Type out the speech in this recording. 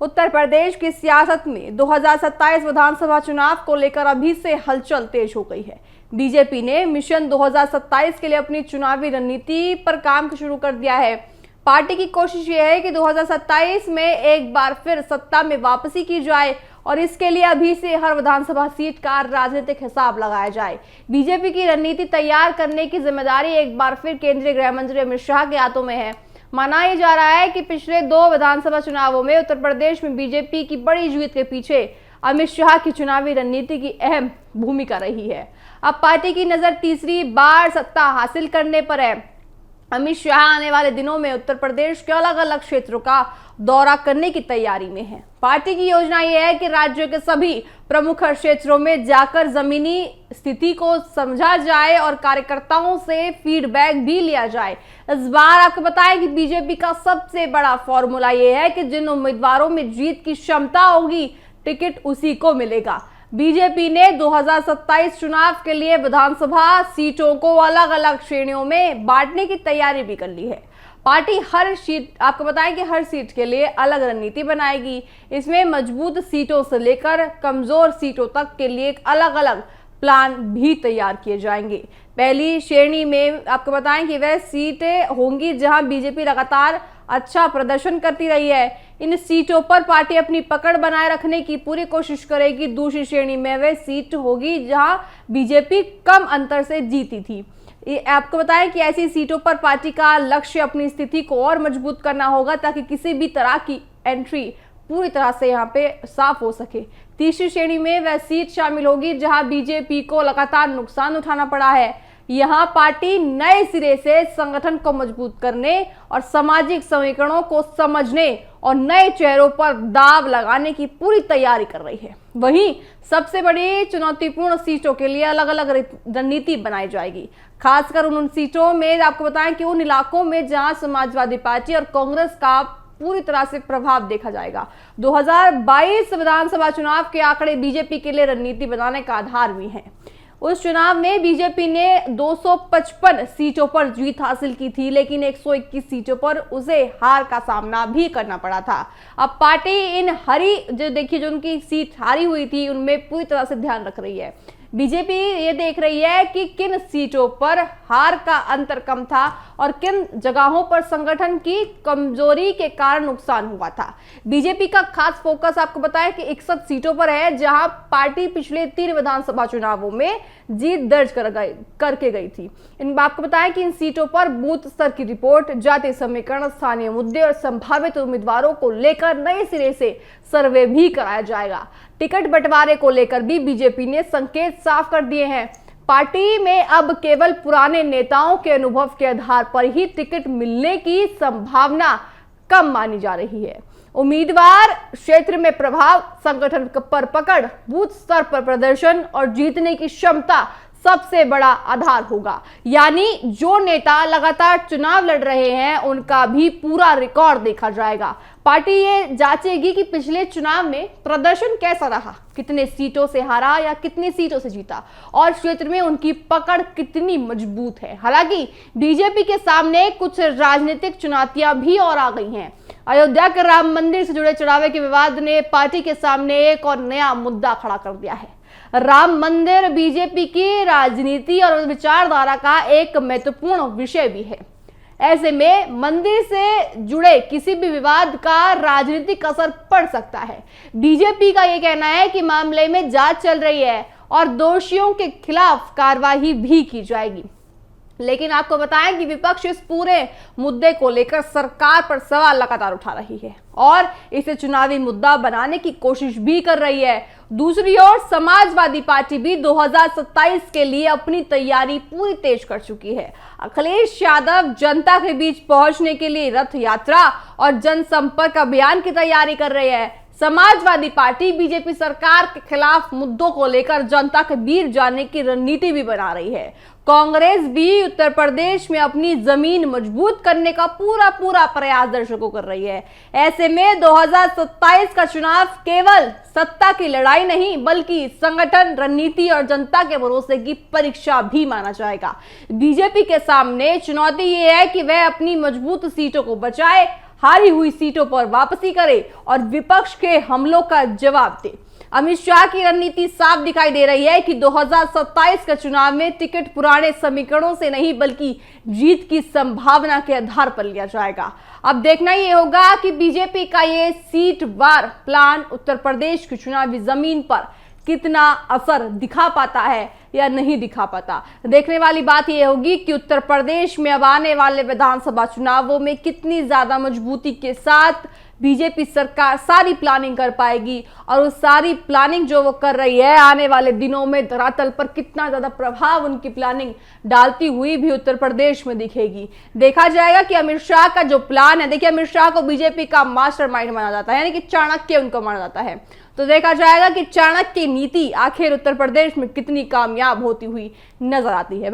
उत्तर प्रदेश की सियासत में 2027 विधानसभा चुनाव को लेकर अभी से हलचल तेज हो गई है। बीजेपी ने मिशन 2027 के लिए अपनी चुनावी रणनीति पर काम शुरू कर दिया है। पार्टी की कोशिश ये है कि 2027 में एक बार फिर सत्ता में वापसी की जाए और इसके लिए अभी से हर विधानसभा सीट का राजनीतिक हिसाब लगाया जाए। बीजेपी की रणनीति तैयार करने की जिम्मेदारी एक बार फिर केंद्रीय गृह मंत्री अमित शाह के हाथों में है। माना यह जा रहा है कि पिछले 2 विधानसभा चुनावों में उत्तर प्रदेश में बीजेपी की बड़ी जीत के पीछे अमित शाह की चुनावी रणनीति की अहम भूमिका रही है। अब पार्टी की नजर तीसरी बार सत्ता हासिल करने पर है। अमित शाह आने वाले दिनों में उत्तर प्रदेश के अलग अलग क्षेत्रों का दौरा करने की तैयारी में है। पार्टी की योजना यह है कि राज्य के सभी प्रमुख क्षेत्रों में जाकर जमीनी स्थिति को समझा जाए और कार्यकर्ताओं से फीडबैक भी लिया जाए। इस बार आपको बताएं कि बीजेपी का सबसे बड़ा फॉर्मूला यह है कि जिन उम्मीदवारों में जीत की क्षमता होगी, टिकट उसी को मिलेगा। बीजेपी ने 2027 चुनाव के लिए विधानसभा सीटों को अलग अलग श्रेणियों में बांटने की तैयारी भी कर ली है। पार्टी हर सीट आपको बताएं कि हर सीट के लिए अलग रणनीति बनाएगी। इसमें मजबूत सीटों से लेकर कमजोर सीटों तक के लिए अलग अलग प्लान भी तैयार किए जाएंगे। पहली श्रेणी में आपको बताएं कि वह सीटें होंगी जहां बीजेपी लगातार अच्छा प्रदर्शन करती रही है। इन सीटों पर पार्टी अपनी पकड़ बनाए रखने की पूरी कोशिश करेगी। दूसरी श्रेणी में वह सीट होगी जहां बीजेपी कम अंतर से जीती थी। आपको बताएं कि ऐसी सीटों पर पार्टी का लक्ष्य अपनी स्थिति को और मजबूत करना होगा ताकि किसी भी तरह की एंट्री पूरी तरह से यहाँ पे साफ हो सके। तीसरी श्रेणी में वह सीट शामिल होगी जहां बीजेपी को लगातार नुकसान उठाना पड़ा है। यहां पार्टी नए सिरे से संगठन को मजबूत करने और सामाजिक समीकरणों को समझने और नए चेहरों पर दाव लगाने की पूरी तैयारी कर रही है। वहीं सबसे बड़ी चुनौतीपूर्ण सीटों के लिए अलग अलग रणनीति बनाई जाएगी। खासकर उन सीटों में आपको बताएं कि उन इलाकों में जहां समाजवादी पार्टी और कांग्रेस का पूरी तरह से प्रभाव देखा जाएगा। 2022 विधानसभा चुनाव के आंकड़े बीजेपी के लिए रणनीति बनाने का आधार भी हैं। उस चुनाव में बीजेपी ने 255 सीटों पर जीत हासिल की थी, लेकिन 121 सीटों पर उसे हार का सामना भी करना पड़ा था। अब पार्टी इन जो उनकी सीट हारी हुई थी उनमें पूरी तरह से ध्यान रख रही है। बीजेपी ये देख रही है कि किन सीटों पर हार का अंतर कम था और किन जगहों पर संगठन की कमजोरी के कारण नुकसान हुआ था। बीजेपी का खास फोकस आपको बताएं कि 61 सीटों पर है जहां पार्टी पिछले 3 विधानसभा चुनावों में जीत दर्ज करके गई थी। आपको बताएं कि इन सीटों पर बूथ स्तर की रिपोर्ट, जातीय समीकरण, स्थानीय मुद्दे और संभावित उम्मीदवारों को लेकर नए सिरे से सर्वे भी कराया जाएगा। टिकट बंटवारे को लेकर भी बीजेपी ने संकेत साफ कर दिए हैं। पार्टी में अब केवल पुराने नेताओं के अनुभव के आधार पर ही टिकट मिलने की संभावना कम मानी जा रही है। उम्मीदवार क्षेत्र में प्रभाव, संगठन पर पकड़, बूथ स्तर पर प्रदर्शन और जीतने की क्षमता सबसे बड़ा आधार होगा। यानी जो नेता लगातार चुनाव लड़ रहे हैं उनका भी पूरा रिकॉर्ड देखा जाएगा। पार्टी ये जांचेगी कि पिछले चुनाव में प्रदर्शन कैसा रहा, कितने सीटों से हारा या कितनी सीटों से जीता और क्षेत्र में उनकी पकड़ कितनी मजबूत है। हालांकि बीजेपी के सामने कुछ राजनीतिक चुनौतियां भी और आ गई हैं। अयोध्या के राम मंदिर से जुड़े चढ़ावे के विवाद ने पार्टी के सामने एक और नया मुद्दा खड़ा कर दिया है। राम मंदिर बीजेपी की राजनीति और विचारधारा का एक महत्वपूर्ण विषय भी है। ऐसे में मंदिर से जुड़े किसी भी विवाद का राजनीतिक असर पड़ सकता है। बीजेपी का यह कहना है कि मामले में जांच चल रही है और दोषियों के खिलाफ कार्रवाई भी की जाएगी। लेकिन आपको बताएं कि विपक्ष इस पूरे मुद्दे को लेकर सरकार पर सवाल लगातार उठा रही है और इसे चुनावी मुद्दा बनाने की कोशिश भी कर रही है। दूसरी ओर समाजवादी पार्टी भी 2027 के लिए अपनी तैयारी पूरी तेज कर चुकी है। अखिलेश यादव जनता के बीच पहुंचने के लिए रथ यात्रा और जनसंपर्क अभियान की तैयारी कर रहे हैं। समाजवादी पार्टी बीजेपी सरकार के खिलाफ मुद्दों को लेकर जनता के बीच जाने की रणनीति भी बना रही है। कांग्रेस भी उत्तर प्रदेश में अपनी जमीन मजबूत करने का पूरा प्रयास दर्शकों कर रही है। ऐसे में 2027 का चुनाव केवल सत्ता की लड़ाई नहीं बल्कि संगठन, रणनीति और जनता के भरोसे की परीक्षा भी माना जाएगा। बीजेपी के सामने चुनौती ये है कि वह अपनी मजबूत सीटों को बचाए, हारी हुई सीटों पर वापसी करे और विपक्ष के हमलों का जवाब दे। अमित शाह की रणनीति साफ दिखाई दे रही है कि 2027 का चुनाव में टिकट पुराने समीकरणों से नहीं बल्कि जीत की संभावना के आधार पर लिया जाएगा। अब देखना ये होगा कि बीजेपी का ये सीट वार प्लान उत्तर प्रदेश की चुनावी जमीन पर कितना असर दिखा पाता है या नहीं दिखा पाता। देखने वाली बात यह होगी कि उत्तर प्रदेश में अब आने वाले विधानसभा चुनावों में कितनी ज्यादा मजबूती के साथ बीजेपी सरकार सारी प्लानिंग कर पाएगी और उस सारी प्लानिंग जो वो कर रही है आने वाले दिनों में धरातल पर कितना ज्यादा प्रभाव उनकी प्लानिंग डालती हुई भी उत्तर प्रदेश में दिखेगी। देखा जाएगा कि अमित शाह का जो प्लान है, देखिए अमित शाह को बीजेपी का मास्टरमाइंड माना जाता है, यानी कि चाणक्य उनको माना जाता है। तो देखा जाएगा कि चाणक्य नीति आखिर उत्तर प्रदेश में कितनी कामयाब होती हुई नजर आती है।